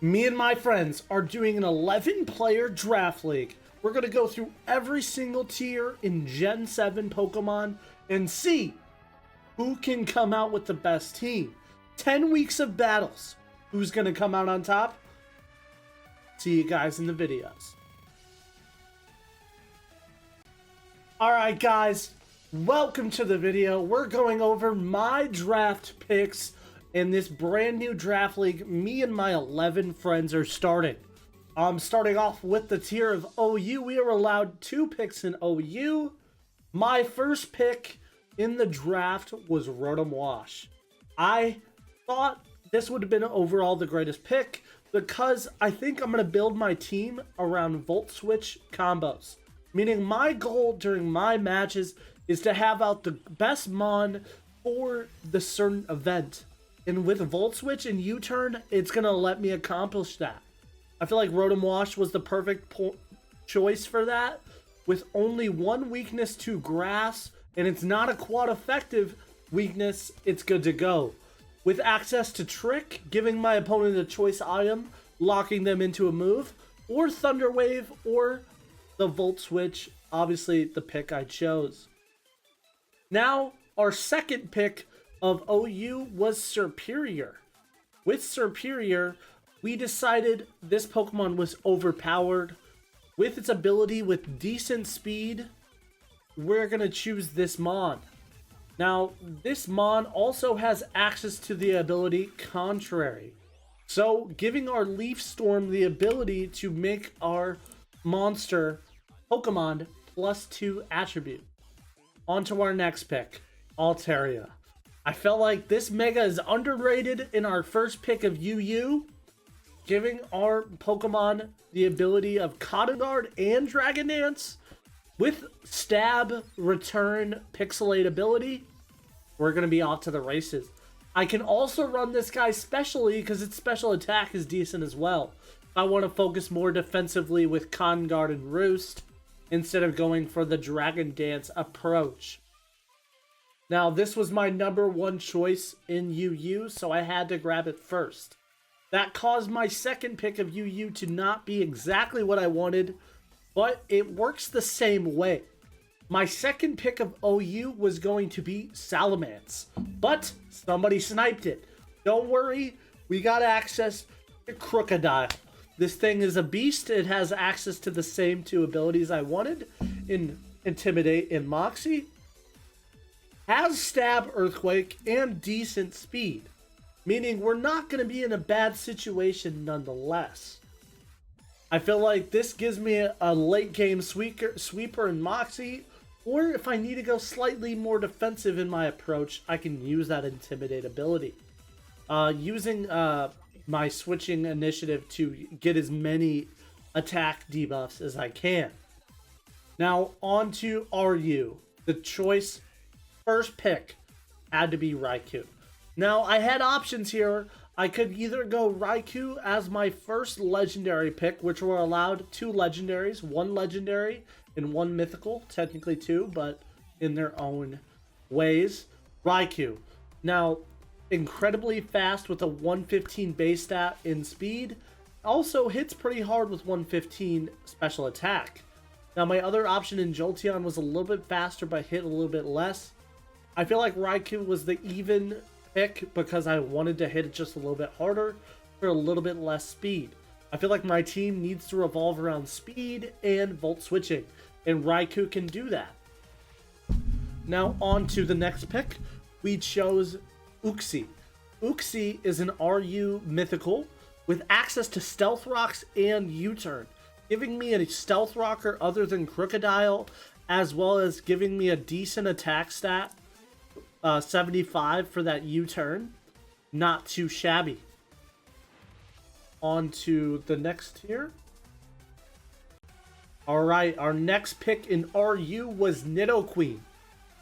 Me and my friends are doing an 11-player draft league. We're going to go through every single tier in Gen 7 Pokemon and see who can come out with the best team. 10 weeks of battles. Who's going to come out on top? See you guys in the videos. Alright guys, welcome to the video. We're going over my draft picks in this brand new draft league. Me and my 11 friends are starting. Starting off with the tier of OU. We are allowed 2 picks in OU. My first pick in the draft was Rotom Wash. I thought this would have been overall the greatest pick because I think I'm going to build my team around Volt Switch combos. Meaning my goal during my matches is to have out the best mon for the certain event. And with Volt Switch and U-Turn, it's going to let me accomplish that. I feel like Rotom Wash was the perfect choice for that. With only one weakness to Grass, and it's not a quad effective weakness, it's good to go. With access to Trick, giving my opponent a choice item, locking them into a move, or Thunder Wave, or the Volt Switch, obviously the pick I chose. Now, our second pick of OU was Superior. With Superior, we decided this Pokemon was overpowered. With its ability with decent speed, we're going to choose this Mon. Now, this Mon also has access to the ability Contrary. So, giving our Leaf Storm the ability to make our monster Pokemon +2 attribute. On to our next pick, Altaria. I felt like this Mega is underrated in our first pick of UU, giving our Pokemon the ability of Cotton Guard and Dragon Dance. With Stab, Return, Pixelate ability, we're going to be off to the races. I can also run this guy specially because its special attack is decent as well. I want to focus more defensively with Cotton Guard and Roost instead of going for the Dragon Dance approach. Now, this was my #1 choice in UU, so I had to grab it first. That caused my second pick of UU to not be exactly what I wanted, but it works the same way. My second pick of OU was going to be Salamence, but somebody sniped it. Don't worry, we got access to Crocodile. This thing is a beast. It has access to the same 2 abilities I wanted in Intimidate and Moxie. Has Stab, Earthquake, and decent speed. Meaning we're not going to be in a bad situation nonetheless. I feel like this gives me a late game sweeper in Moxie. Or if I need to go slightly more defensive in my approach, I can use that Intimidate ability. Using my switching initiative to get as many attack debuffs as I can. Now on to RU. The choice, first pick, had to be Raikou. Now I had options here. I could either go Raikou as my first legendary pick, which were allowed 2 legendaries, 1 legendary and 1 mythical, technically 2, but in their own ways. Raikou. Now, incredibly fast with a 115 base stat in speed. Also hits pretty hard with 115 special attack. Now my other option in Jolteon was a little bit faster but hit a little bit less. I feel like Raikou was the even pick because I wanted to hit it just a little bit harder for a little bit less speed. I feel like my team needs to revolve around speed and Volt Switching, and Raikou can do that. Now on to the next pick. We chose Uxie. Uxie is an RU mythical with access to Stealth Rocks and U-Turn, giving me a Stealth Rocker other than Crocodile, as well as giving me a decent attack stat, 75 for that U-Turn. Not too shabby. On to the next tier. Alright, our next pick in RU was Nidoqueen.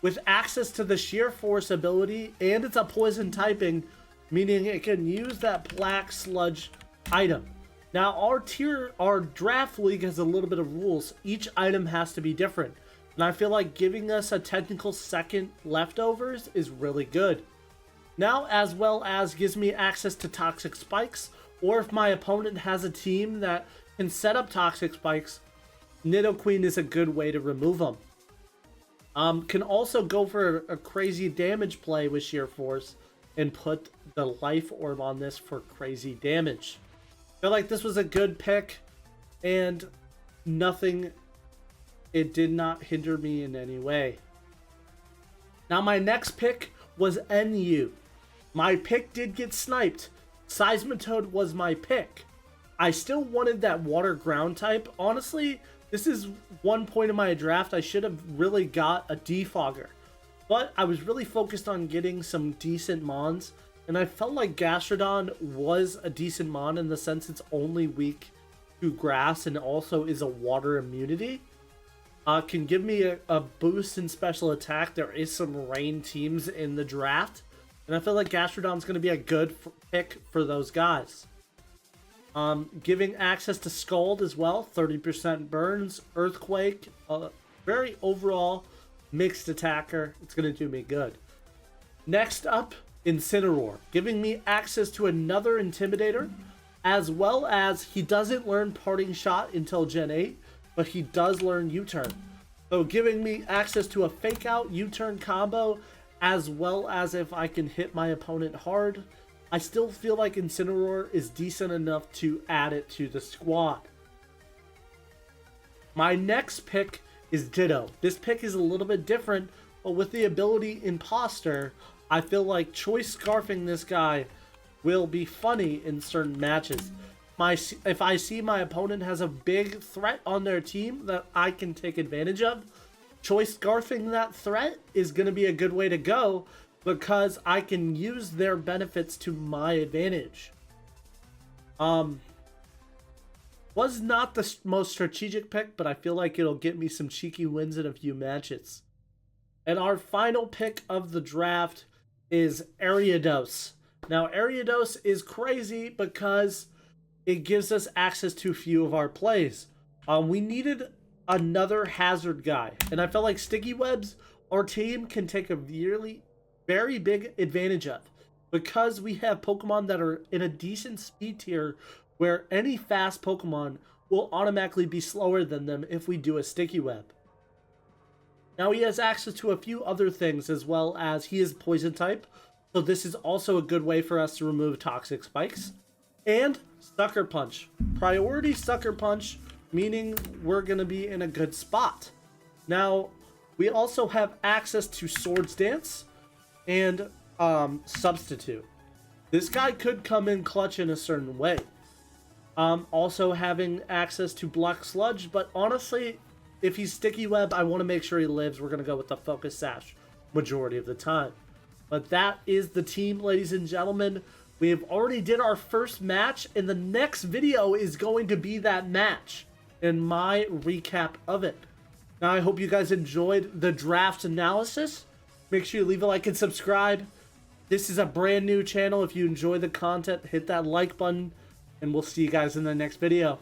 With access to the Sheer Force ability, and it's a poison typing, meaning it can use that Black Sludge item. Now our draft league has a little bit of rules. Each item has to be different. And I feel like giving us a technical second leftovers is really good. Now, as well as gives me access to Toxic Spikes, or if my opponent has a team that can set up toxic spikes, Nidoqueen is a good way to remove them. Can also go for a crazy damage play with Sheer Force and put the Life Orb on this for crazy damage. I feel like this was a good pick, and it did not hinder me in any way. Now my next pick was NU. My pick did get sniped. Seismitoad was my pick. I still wanted that water ground type. Honestly, this is one point in my draft I should have really got a defogger. But I was really focused on getting some decent mons, and I felt like Gastrodon was a decent mon in the sense it's only weak to grass and also is a water immunity. Can give me a boost in special attack. There is some rain teams in the draft, and I feel like Gastrodon's going to be a good pick for those guys. Giving access to Scald as well, 30% burns, Earthquake, very overall mixed attacker. It's going to do me good. Next up, Incineroar, giving me access to another Intimidator, as well as he doesn't learn Parting Shot until Gen 8, but he does learn U-Turn. So giving me access to a Fake Out U-Turn combo, as well as if I can hit my opponent hard. I still feel like Incineroar is decent enough to add it to the squad. My next pick is Ditto. This pick is a little bit different, but with the ability Imposter, I feel like choice scarfing this guy will be funny in certain matches. If I see my opponent has a big threat on their team that I can take advantage of, choice scarfing that threat is going to be a good way to go, because I can use their benefits to my advantage. Was not the most strategic pick, but I feel like it'll get me some cheeky wins in a few matches. And our final pick of the draft is Ariados. Now, Ariados is crazy because it gives us access to a few of our plays. We needed another hazard guy, and I felt like Sticky Webs, our team can take a very big advantage of, because we have Pokemon that are in a decent speed tier where any fast Pokemon will automatically be slower than them if we do a Sticky Web. Now he has access to a few other things, as well as he is poison type, so this is also a good way for us to remove toxic spikes. And Sucker Punch. Priority Sucker Punch, meaning we're going to be in a good spot. Now, we also have access to Swords Dance and Substitute. This guy could come in clutch in a certain way. Also having access to Black Sludge, but honestly, if he's Sticky Web, I want to make sure he lives. We're going to go with the Focus Sash majority of the time. But that is the team, ladies and gentlemen. We have already did our first match, and the next video is going to be that match and my recap of it. Now, I hope you guys enjoyed the draft analysis. Make sure you leave a like and subscribe. This is a brand new channel. If you enjoy the content, hit that like button, and we'll see you guys in the next video.